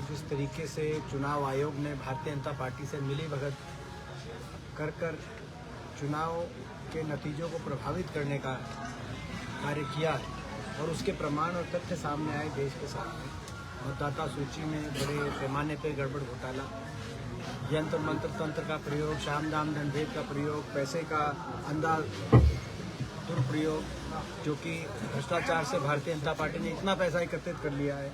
जिस तरीके से चुनाव आयोग ने भारतीय जनता पार्टी से मिलीभगत कर चुनाव के नतीजों को प्रभावित करने का कार्य किया है और उसके प्रमाण और तथ्य सामने आए देश के सामने। मतदाता सूची में बड़े पैमाने पर गड़बड़ घोटाला, यंत्र मंत्र तंत्र का प्रयोग, शाम दाम दंड भेद का प्रयोग, पैसे का अंधा दुरुपयोग, जो कि भ्रष्टाचार से भारतीय जनता पार्टी ने इतना पैसा एकत्रित कर लिया है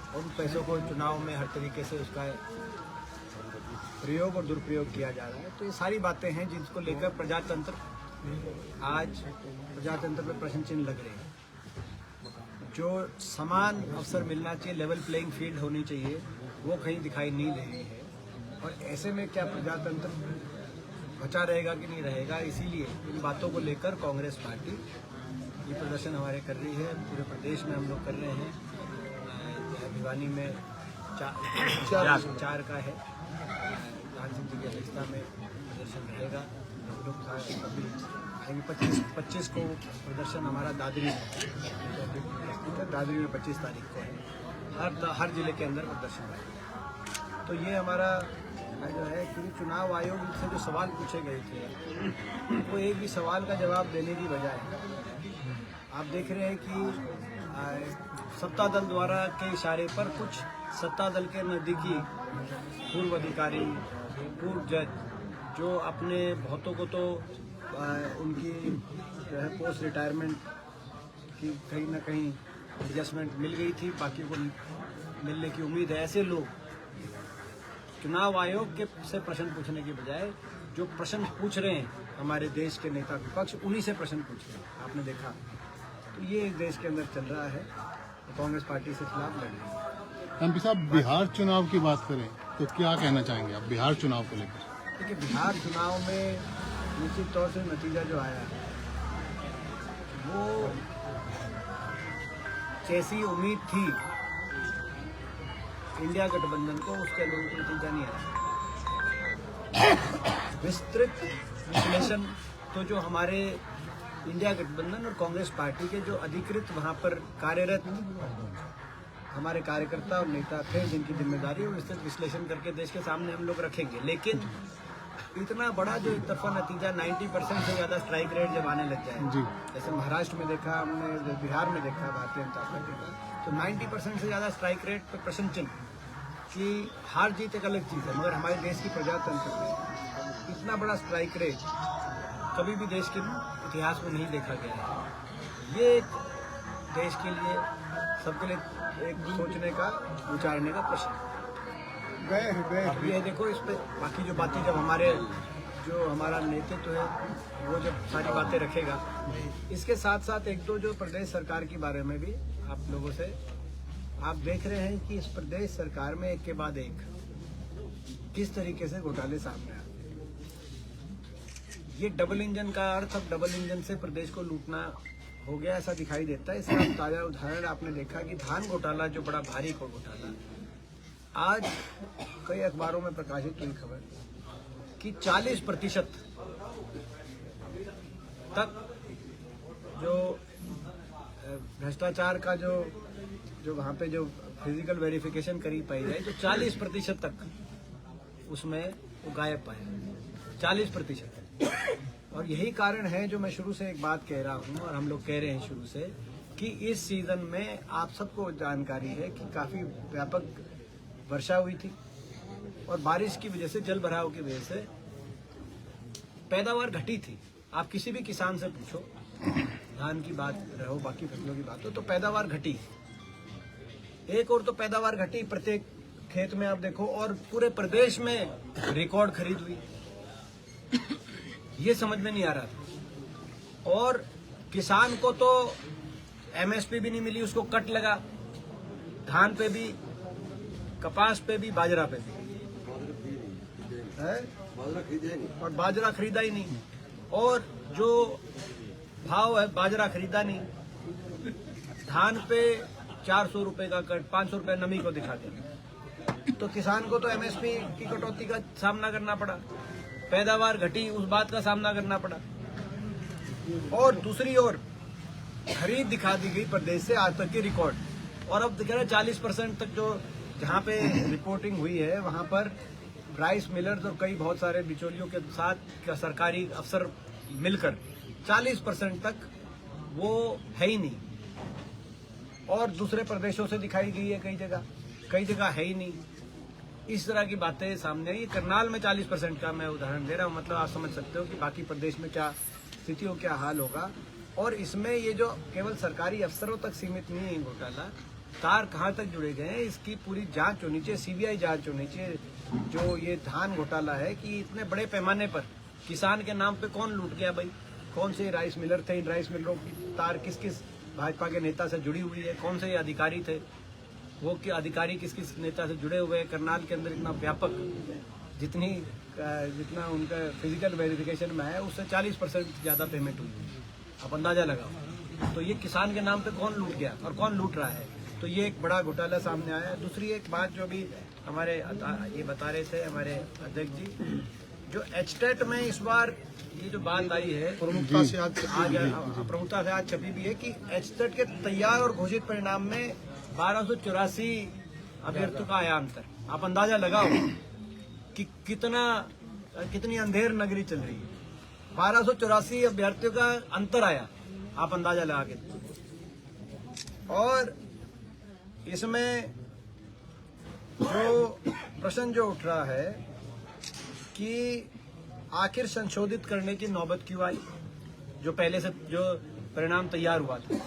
और उन पैसों को चुनाव में हर तरीके से उसका प्रयोग और दुरुपयोग किया जा रहा है। तो ये सारी बातें हैं जिनको लेकर प्रजातंत्र पे प्रश्न चिन्ह लग रहे हैं। जो समान अवसर मिलना चाहिए, लेवल प्लेइंग फील्ड होनी चाहिए, वो कहीं दिखाई नहीं दे रही है। और ऐसे में क्या प्रजातंत्र बचा रहेगा कि नहीं रहेगा, इसीलिए इन बातों को लेकर कांग्रेस पार्टी ये प्रदर्शन हमारे कर रही है। पूरे प्रदेश में हम लोग कर रहे हैं। भिवानी में चार का है, प्रधान सिंह जी की अध्यक्षता में प्रदर्शन रहेगा। हम लोग आएंगे 25 को प्रदर्शन हमारा दादरी में 25 तारीख को है। हर जिले के अंदर प्रदर्शन रहेगा। तो ये हमारा जो है कि चुनाव आयोग से जो सवाल पूछे गए थे वो एक भी सवाल का जवाब देने की बजाय आप देख रहे हैं कि सत्ता दल द्वारा के इशारे पर कुछ सत्ता दल के नज़दीकी पूर्व अधिकारी, पूर्व जज जो अपने बहुतों को तो उनकी जो है पोस्ट रिटायरमेंट की कहीं ना कहीं एडजस्टमेंट मिल गई थी, बाकी को मिलने की उम्मीद है। ऐसे लोग चुनाव आयोग के से प्रश्न पूछने के बजाय जो प्रश्न पूछ रहे हैं हमारे देश के नेता विपक्ष, उन्हीं से प्रश्न पूछ रहे हैं। आपने देखा तो ये इस देश के अंदर चल रहा है। तो कांग्रेस पार्टी से खिलाफ लड़ रही है। एमपी साहब, बिहार चुनाव की बात करें तो क्या कहना चाहेंगे आप बिहार चुनाव को लेकर? देखिए, बिहार चुनाव में निश्चित तौर से नतीजा जो आया वो जैसी उम्मीद थी इंडिया गठबंधन को, उसके अनुरूप नतीजा नहीं आया। विस्तृत विश्लेषण तो जो हमारे इंडिया गठबंधन और कांग्रेस पार्टी के जो अधिकृत वहां पर कार्यरत हमारे कार्यकर्ता और नेता थे, जिनकी जिम्मेदारी है, विस्तृत विश्लेषण करके देश के सामने हम लोग रखेंगे। लेकिन इतना बड़ा जो एक तरफा नतीजा 90% से ज्यादा स्ट्राइक रेट जब आने लग जाए, जैसे महाराष्ट्र में देखा हमने, बिहार में देखा भारतीय जनता पार्टी का, तो 90% से ज्यादा स्ट्राइक रेट पर प्रश्न चिन्ह कि हार जीत एक अलग चीज़ है, मगर हमारे देश की प्रजातंत्र में इतना बड़ा स्ट्राइक रेट कभी भी देश के इतिहास में नहीं देखा गया है। ये एक देश के लिए, सबके लिए एक सोचने का, विचारने का प्रश्न अब ये देखो। इस पे बाकी जो बातें जब हमारा नेतृत्व है वो जब सारी बातें रखेगा, इसके साथ साथ एक दो जो प्रदेश सरकार के बारे में भी आप लोगों से आप देख रहे हैं कि इस प्रदेश सरकार में एक के बाद एक किस तरीके से घोटाले सामने आते हैं। ये डबल इंजन का अर्थ, अब डबल इंजन से प्रदेश को लूटना हो गया ऐसा दिखाई देता है। इसका ताजा उदाहरण आपने देखा कि धान घोटाला, जो बड़ा भारी घोटाला, आज कई अखबारों में प्रकाशित हुई खबर कि 40% तक जो भ्रष्टाचार का जो वहाँ पे जो फिजिकल वेरिफिकेशन करी पाई जाए, तो 40% तक उसमें वो गायब पाए, 40%। और यही कारण है जो मैं शुरू से एक बात कह रहा हूँ और हम लोग कह रहे हैं शुरू से कि इस सीजन में आप सबको जानकारी है कि काफ़ी व्यापक वर्षा हुई थी और बारिश की वजह से, जल भराव की वजह से पैदावार घटी थी। आप किसी भी किसान से पूछो, धान की बात रहो, बाकी फसलों की बात हो, तो पैदावार घटी। एक और तो पैदावार घटी प्रत्येक खेत में आप देखो, और पूरे प्रदेश में रिकॉर्ड खरीद हुई। ये समझ में नहीं आ रहा था। और किसान को तो एमएसपी भी नहीं मिली, उसको कट लगा, धान पे भी, कपास पे भी, बाजरा पे भी है, और बाजरा खरीदा ही नहीं। और जो भाव है, बाजरा खरीदा नहीं, धान पे 400 रुपए का कट, 500 रुपए नमी को दिखा दिया। तो किसान को तो एमएसपी की कटौती का सामना करना पड़ा, पैदावार घटी, उस बात का सामना करना पड़ा। और दूसरी ओर खरीद दिखा दी गई प्रदेश से आज तक की रिकॉर्ड, और अब दिख रहा है 40% तक जो जहाँ पे रिपोर्टिंग हुई है वहाँ पर राइस मिलर्स और कई बहुत सारे बिचौलियों के साथ सरकारी अफसर मिलकर 40% तक वो है ही नहीं। और दूसरे प्रदेशों से दिखाई गई है कई जगह है ही नहीं। इस तरह की बातें सामने आई। करनाल में 40% का मैं उदाहरण दे रहा हूँ, मतलब आप समझ सकते हो कि बाकी प्रदेश में क्या स्थिति हो, क्या हाल होगा। और इसमें ये जो केवल सरकारी अफसरों तक सीमित नहीं है घोटाला, तार कहाँ तक जुड़े गए हैं इसकी पूरी जांच होनी चाहिए, सीबीआई जांच होनी चाहिए। जो ये धान घोटाला है कि इतने बड़े पैमाने पर किसान के नाम पे कौन लूट गया भाई, कौन से राइस मिलर थे, इन राइस मिलरों की तार किस किस भाजपा के नेता से जुड़ी हुई है, कौन से अधिकारी थे, वो के अधिकारी किस किस नेता से जुड़े हुए हैं। करनाल के अंदर इतना व्यापक जितना उनका फिजिकल वेरिफिकेशन में है उससे 40% ज़्यादा पेमेंट हुई है। आप अंदाजा लगाओ। तो ये किसान के नाम पे कौन लूट गया और कौन लूट रहा है, तो ये एक बड़ा घोटाला सामने आया है। दूसरी एक बात जो भी हमारे ये बता रहे थे हमारे अध्यक्ष जी, जो एचटेट में इस बार ये जो बात आई है प्रमुखता से आज छपी भी है कि एचटेट के तैयार और घोषित परिणाम में 1284 अभ्यर्थियों का आया अंतर। आप अंदाजा लगाओ कि कितनी अंधेर नगरी चल रही है। 1284 अभ्यर्थियों का अंतर आया, आप अंदाजा लगा के। और इसमें जो प्रश्न जो उठ रहा है कि आखिर संशोधित करने की नौबत क्यों आई। जो पहले से जो परिणाम तैयार हुआ था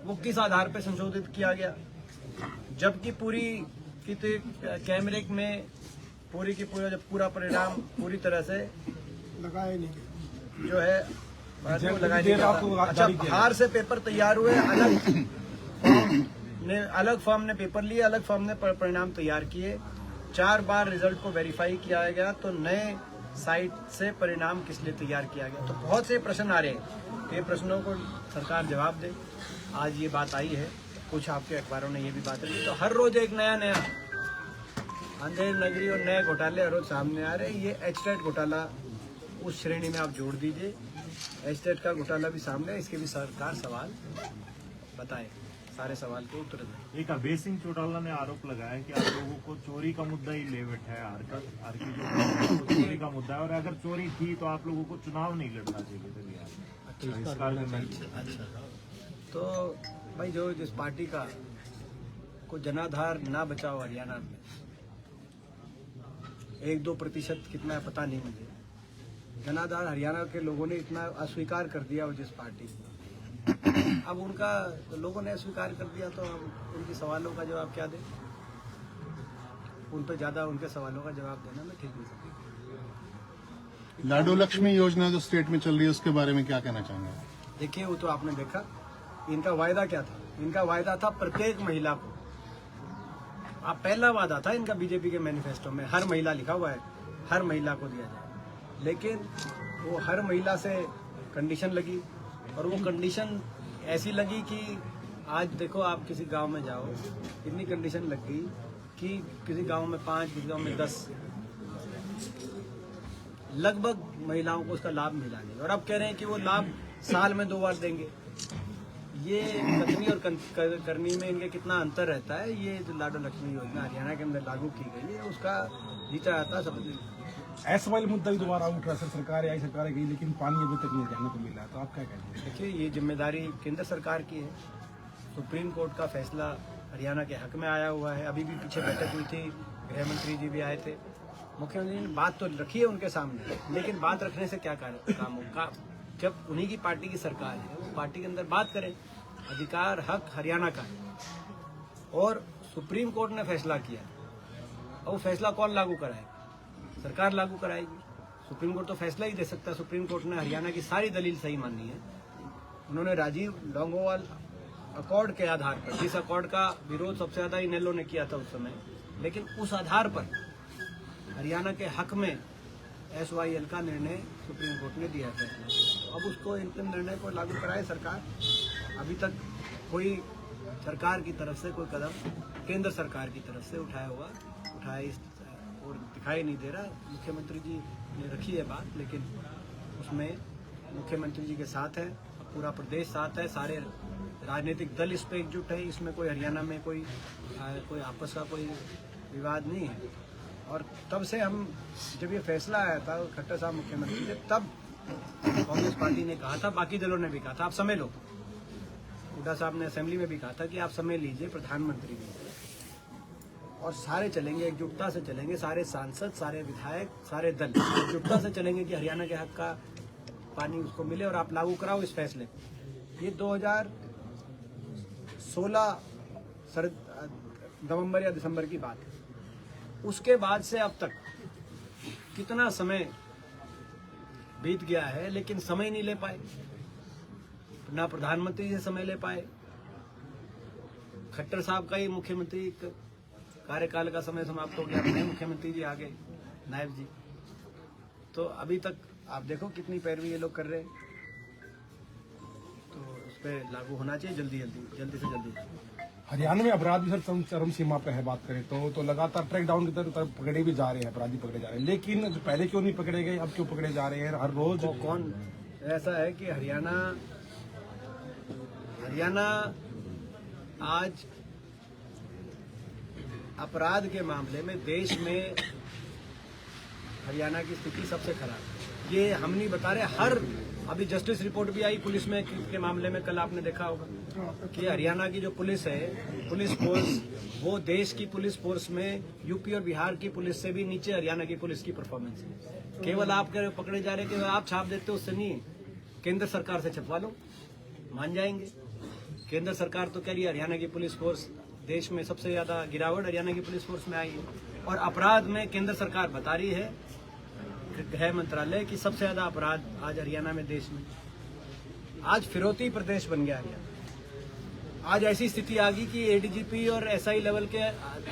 वो किस आधार पर संशोधित किया गया, जबकि पूरी कैमरे में पूरा परिणाम पूरी तरह से लगाया नहीं जो है अच्छा, बाहर से पेपर तैयार हुए, अलग फॉर्म ने पेपर लिए, अलग फॉर्म ने परिणाम तैयार किए। 4 बार रिजल्ट को वेरीफाई किया गया, तो नए साइट से परिणाम किस लिए तैयार किया गया। तो बहुत से प्रश्न आ रहे हैं, ये प्रश्नों को सरकार जवाब दे। आज ये बात आई है, कुछ आपके अखबारों ने ये भी बात रही, तो हर रोज एक नया अंधेर नगरी और नए घोटाले हर रोज सामने आ रहे हैं। ये एचटेट घोटाला उस श्रेणी में आप जोड़ दीजिए, एचटेट का घोटाला भी सामने है, इसके भी सरकार सवाल बताए, सारे सवाल के उत्तर दें। एक अभय सिंह चौटाला ने आरोप लगाया कि आप लोगों को चोरी का मुद्दा ही ले बैठा है, आर की जो चोरी का मुद्दा है, और अगर चोरी थी तो आप लोगों को चुनाव नहीं लड़ना चाहिए था बिहार में। अच्छा, तो भाई जो जिस पार्टी का को जनाधार ना बचाओ हरियाणा में 1-2% कितना है पता नहीं मुझे, जनाधार हरियाणा के लोगों ने इतना अस्वीकार कर दिया वो जिस पार्टी को। अब उनका तो लोगों ने अस्वीकार कर दिया, तो हम उनके सवालों का जवाब क्या दें। उन पर ज्यादा उनके सवालों का जवाब देना मैं ठीक नहीं सकती। लाडो लक्ष्मी योजना जो स्टेट में चल रही है उसके बारे में क्या कहना चाहेंगे। देखिए वो तो आपने देखा, इनका वायदा क्या था। इनका वायदा था प्रत्येक महिला को, आप पहला वादा था इनका बीजेपी के मैनिफेस्टो में, हर महिला लिखा हुआ है, हर महिला को दिया जाए। लेकिन वो हर महिला से कंडीशन लगी, और वो कंडीशन ऐसी लगी कि आज देखो आप किसी गांव में जाओ, इतनी कंडीशन लग गई कि किसी गांव में 5, किसी गांव में 10 लगभग महिलाओं को उसका लाभ मिला नहीं। और अब कह रहे हैं कि वो लाभ साल में 2 बार देंगे। ये कथनी और करनी में इनके कितना अंतर रहता है। ये जो लाडो लक्ष्मी योजना हरियाणा के अंदर लागू की गई है उसका जीता जाता समझ। ऐसा वाला मुद्दा भी दोबारा उठ रहा है, सरकार आई सरकार गई लेकिन पानी अभी तक नहीं जानने को मिला, तो आप क्या कहेंगे। देखिए ये जिम्मेदारी केंद्र सरकार की है। सुप्रीम कोर्ट का फैसला हरियाणा के हक में आया हुआ है। अभी भी पीछे बैठक हुई थी, गृह मंत्री जी भी आए थे, मुख्यमंत्री ने बात तो रखी है उनके सामने, लेकिन बात रखने से क्या काम होगा। जब उन्हीं की पार्टी की सरकार है, वो पार्टी के अंदर बात करें। अधिकार हक हरियाणा का है और सुप्रीम कोर्ट ने फैसला किया, और वो फैसला कौन लागू कराएगा, सरकार लागू कराएगी। सुप्रीम कोर्ट तो फैसला ही दे सकता है। सुप्रीम कोर्ट ने हरियाणा की सारी दलील सही मानी है। उन्होंने राजीव लौंगोवाल अकॉर्ड के आधार पर, जिस अकॉर्ड का विरोध सबसे ज्यादा इनेलो ने किया था उस समय, लेकिन उस आधार पर हरियाणा के हक में SYL का निर्णय सुप्रीम कोर्ट ने दिया था। तो अब उसको इनके निर्णय को लागू कराए सरकार। अभी तक कोई सरकार की तरफ से कोई कदम केंद्र सरकार की तरफ से उठाया और दिखाई नहीं दे रहा। मुख्यमंत्री जी ने रखी है बात, लेकिन उसमें मुख्यमंत्री जी के साथ है, पूरा प्रदेश साथ है, सारे राजनीतिक दल इस पे एकजुट है, इसमें कोई हरियाणा में कोई आपस का कोई विवाद नहीं है। और तब से हम, जब ये फैसला आया था खट्टर साहब मुख्यमंत्री थे, तब कांग्रेस पार्टी ने कहा था, बाकी दलों ने भी कहा था, आप समय लो। हुड्डा साहब ने असेंबली में भी कहा था कि आप समय लीजिए, प्रधानमंत्री भी, और सारे चलेंगे, एकजुटता से चलेंगे, सारे सांसद, सारे विधायक, सारे दल एकजुटता से चलेंगे कि हरियाणा के हक का पानी उसको मिले और आप लागू कराओ इस फैसले को। ये 2016 नवंबर या दिसंबर की बात है। उसके बाद से अब तक कितना समय बीत गया है, लेकिन समय नहीं ले पाए, ना प्रधानमंत्री से समय ले पाए। खट्टर साहब का ही मुख्यमंत्री कार्यकाल का समय समाप्त हो गया, नए मुख्यमंत्री जी आ गए, नायब जी। तो अभी तक आप देखो कितनी पैरवी ये लोग कर रहे हैं। तो उस पर लागू होना चाहिए जल्दी से जल्दी। हरियाणा में अपराध भी सर चरम सीमा पे है, बात करें तो लगातार ट्रैक डाउन की तरफ पकड़े भी जा रहे हैं, अपराधी पकड़े जा रहे हैं, लेकिन पहले क्यों नहीं पकड़े गए, अब क्यों पकड़े जा रहे हैं हर रोज? तो कौन ऐसा है कि हरियाणा आज अपराध के मामले में देश में हरियाणा की स्थिति सबसे खराब है। ये हम नहीं बता रहे, हर अभी जस्टिस रिपोर्ट भी आई पुलिस में के मामले में, कल आपने देखा होगा कि हरियाणा की जो पुलिस है, पुलिस फोर्स, वो देश की पुलिस फोर्स में यूपी और बिहार की पुलिस से भी नीचे हरियाणा की पुलिस की परफॉर्मेंस है। केवल आप पकड़े जा रहे, केवल आप छाप देते हो उससे नहीं है, केंद्र सरकार से छपवा लो, मान जाएंगे। केंद्र सरकार तो कह रही है हरियाणा की पुलिस फोर्स देश में सबसे ज्यादा गिरावट हरियाणा की पुलिस फोर्स में आई है, और अपराध में केंद्र सरकार बता रही है, गृह मंत्रालय की सबसे ज्यादा अपराध आज हरियाणा में देश में। आज फिरौती प्रदेश बन गया हरियाणा। आज ऐसी स्थिति आ गई कि एडीजीपी और एसआई लेवल के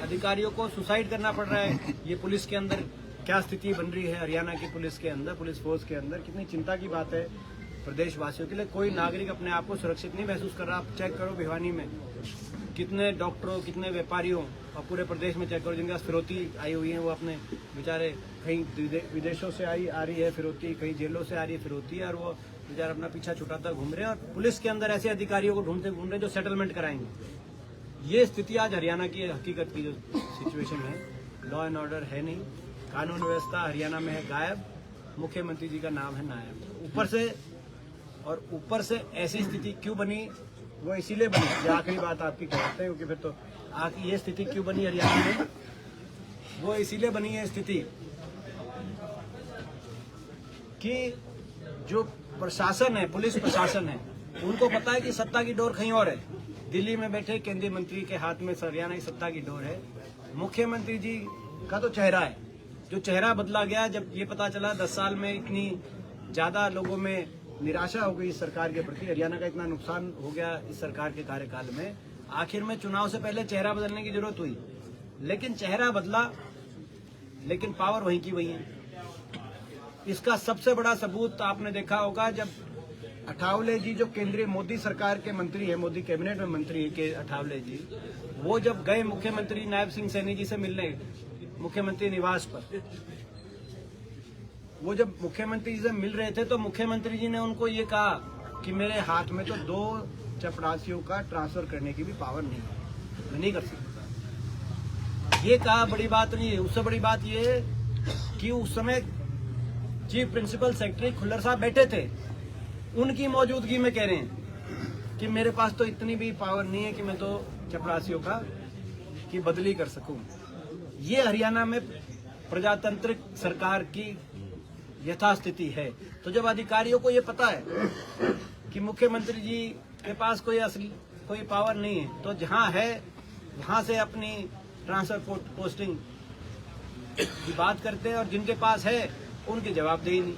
अधिकारियों को सुसाइड करना पड़ रहा है। ये पुलिस के अंदर क्या स्थिति बन रही है, हरियाणा की पुलिस के अंदर, पुलिस फोर्स के अंदर, कितनी चिंता की बात है प्रदेशवासियों के लिए। कोई नागरिक अपने आप को सुरक्षित नहीं महसूस कर रहा। आप चेक करो भिवानी में कितने डॉक्टरों, कितने व्यापारियों, और पूरे प्रदेश में चेक करो जिनके पास फिरौती आई हुई है, वो अपने बेचारे कहीं विदेशों से आ रही है फिरौती, कहीं जेलों से आ रही है फिरौती, और वो बेचारे अपना पीछा छुटाता घूम रहे हैं, और पुलिस के अंदर ऐसे अधिकारियों को ढूंढते घूम रहे हैं जो सेटलमेंट कराएंगे। ये स्थिति आज हरियाणा की हकीकत की जो सिचुएशन है, लॉ एंड ऑर्डर है नहीं, कानून व्यवस्था हरियाणा में है गायब, मुख्यमंत्री जी का नाम है नायब। ऊपर से ऐसी स्थिति क्यों बनी, वो इसीलिए बनी, ये आखिरी बात आपकी कहते हैं, क्योंकि फिर तो ये स्थिति क्यों बनी हरियाणा में, वो इसीलिए बनी है स्थिति कि जो प्रशासन है, पुलिस प्रशासन है, उनको पता है कि सत्ता की डोर कहीं और है। दिल्ली में बैठे केंद्रीय मंत्री के हाथ में हरियाणा की सत्ता की डोर है। मुख्यमंत्री जी का तो चेहरा है, जो चेहरा बदला गया जब ये पता चला 10 साल में इतनी ज्यादा लोगों में निराशा हो गई इस सरकार के प्रति, हरियाणा का इतना नुकसान हो गया इस सरकार के कार्यकाल में। आखिर में चुनाव से पहले चेहरा बदलने की जरूरत हुई, लेकिन चेहरा बदला, लेकिन पावर वहीं की वहीं है। इसका सबसे बड़ा सबूत आपने देखा होगा जब अठावले जी, जो केंद्रीय मोदी सरकार के मंत्री है, मोदी कैबिनेट में मंत्री है के अठावले जी, वो जब गए मुख्यमंत्री नायब सिंह सैनी जी से मिलने मुख्यमंत्री निवास पर, वो जब मुख्यमंत्री जी से मिल रहे थे तो मुख्यमंत्री जी ने उनको ये कहा कि मेरे हाथ में तो 2 चपरासियों का ट्रांसफर करने की भी पावर नहीं है, मैं नहीं कर सकता। ये कहा, बड़ी बात नहीं है। उससे बड़ी बात ये है कि उस समय चीफ प्रिंसिपल सेक्रेटरी खुल्लर साहब बैठे थे, उनकी मौजूदगी में कह रहे हैं कि मेरे पास तो इतनी भी पावर नहीं है कि मैं तो चपरासियों का की बदली कर सकूं। ये हरियाणा में प्रजातांत्रिक सरकार की यथास्थिति है। तो जब अधिकारियों को ये पता है कि मुख्यमंत्री जी के पास कोई पावर नहीं है, तो जहां है वहां से अपनी ट्रांसफर पोस्टिंग की बात करते हैं, और जिनके पास है उनकी जवाबदेही नहीं।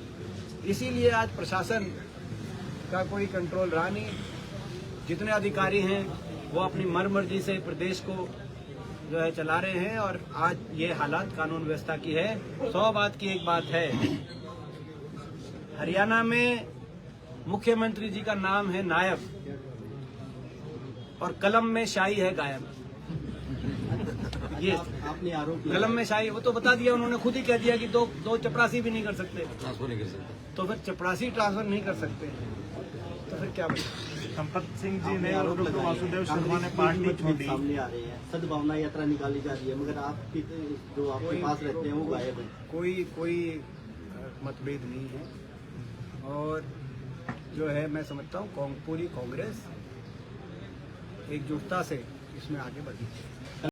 इसीलिए आज प्रशासन का कोई कंट्रोल रहा नहीं। जितने अधिकारी हैं वो अपनी मर्जी से प्रदेश को जो है चला रहे हैं, और आज ये हालात कानून व्यवस्था की है। 100 बात की एक बात है, हरियाणा में मुख्यमंत्री जी का नाम है नायब, और कलम में शाही है गायब। ये आपने आरोप, कलम में शाही, वो तो बता दिया उन्होंने, खुद ही कह दिया कि दो चपरासी भी नहीं कर सकते, ट्रांसफर नहीं कर सकते। तो फिर चपरासी ट्रांसफर नहीं कर सकते तो फिर क्या बचा? संपत सिंह जी ने और डॉक्टर वासुदेव शर्मा ने पार्टी छोड़ी। सामने आ रहे हैं, सद्भावना यात्रा निकाली जा रही है, मगर आपकी जो आपके पास रहते हैं वो गायब है। कोई मतभेद नहीं है और जो है मैं समझता हूँ पूरी कांग्रेस एकजुटता से इसमें आगे बढ़ी।